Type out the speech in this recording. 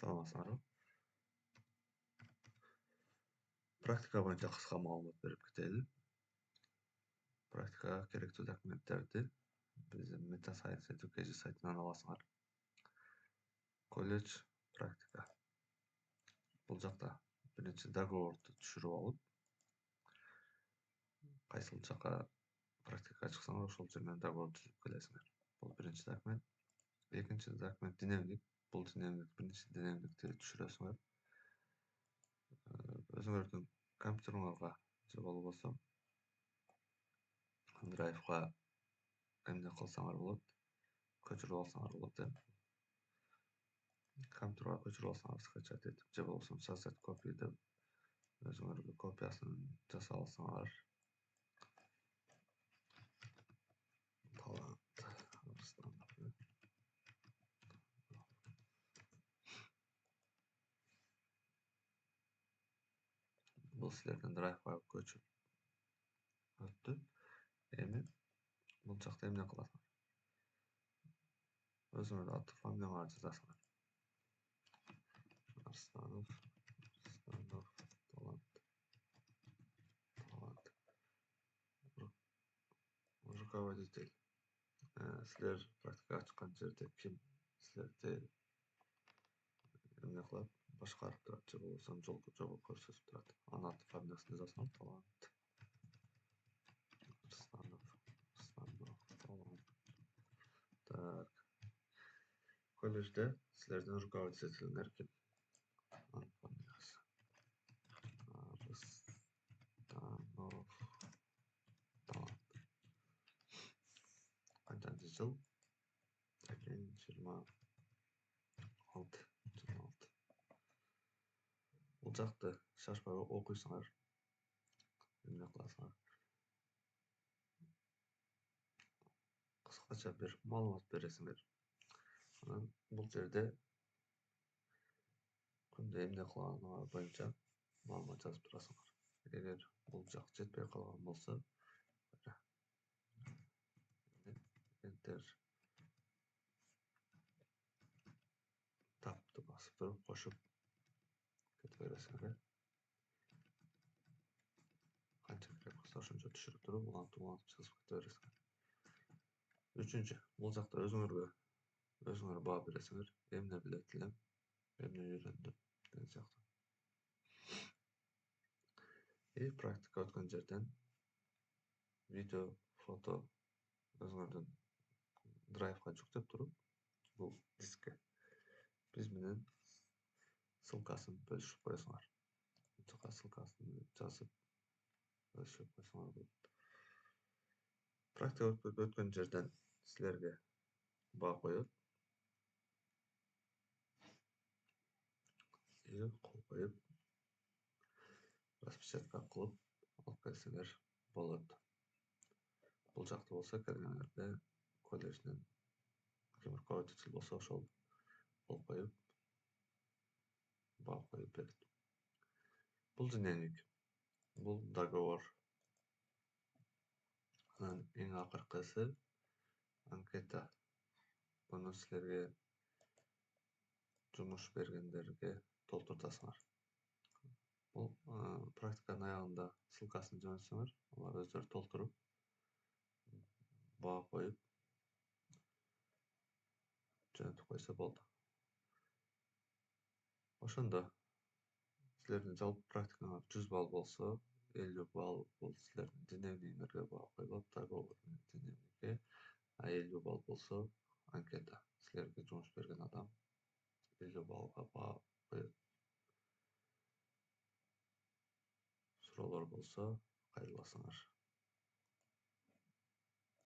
саламатсыңарбы? Практика боюнча кыска маалымат берип кетели. Практикага керектүү документтерди биздин Meta Science Education сайтынан аласыңар. Колледж практика. Бул жакта биринчи договорду түшүрүп алып, кайсыл жака практикага чыксаңар ошол жер менен договор түзүп келесиңер. Бул биринчи документ. Экинчи документ динамик. Бул динамик биринчи динамикти түшүрөсүңөр. Өзүңөрдүн компьютериңерге же болбосо драйвга эмне кылсаңар болот, көчүрүп алсаңар болот. Компьютерге көчүрүп алсаңар скачать этип, же болбосо создать копия деп өзүңөргө копиясын жасап алсаңар. Бул силердин драйвга көчүп өттү. Эми бул жакта эмне кыласыңар? Өзүңөрдүн аты фамилияңарды жазасыңар. Арстанов, Талант. Руководитель. Силер практикага чыккан жерде ким силерди эмне кылат? Башкарып турат, же болбосо жолго көрсөтүп турат. Анын аты фамилиясын жазасыңар. Талант. Талант. Так. Колледжде силердин руководителиңер ким? Анын фамилиясы. Арстанов. Талант. Канчанчы жыл? 26. Бул жакты шашпай окуйсуңар. Эмне кыласыңар? Кыскача бир маалымат бересиңер. Анан бул жерде күндө эмне кылганыңар боюнча маалымат жазып турасыңар. Эгер бул жак жетпей калган болсо, Enter Tab'ты басып туруп кошуп кете бересиңер. Канча керек болсо ошончо түшүрүп туруп, улантып жазып кете бересиңер. Үчүнчү, бул жакта өзүңөр баа бересиңер. Эмне билет элем, эмне үйрөндүм деген сыяктуу. Практика өткөн жерден видео, фото өзүңөрдүн драйвга жүктөп туруп, бул дискке биз менен ссылкасын бөлүшүп коесуңар. Жака ссылкасын жазып бөлүшүп койсоңор болот. Практика өткөн жерден силерге баа коет. Кол коюп, распечатка кылып алып келсеңер болот. Бул жакта болсо келгениңерде колледжден ким руководитель болсо ошол кол коюп, баа коюп берет. Бул динамик. Бул договор. Анан эң акыркысы анкета. Буну силерге жумуш бергендерге толтуртасыңар. Бул практиканын аягында ссылкасын жиберсеңер, алар өздөрү толтуруп, баа коюп, жөнөтүп койсо болду. Ошондо силердин жалпы практикаңар 100 балл болсо, 50 балл бул силердин динамигиңерге баа коюлат, договордун динамиги, а 50 балл болсо анкета. Силерге жумуш берген адам 50 баллга баа коет. Суроолор болсо кайрыласыңар.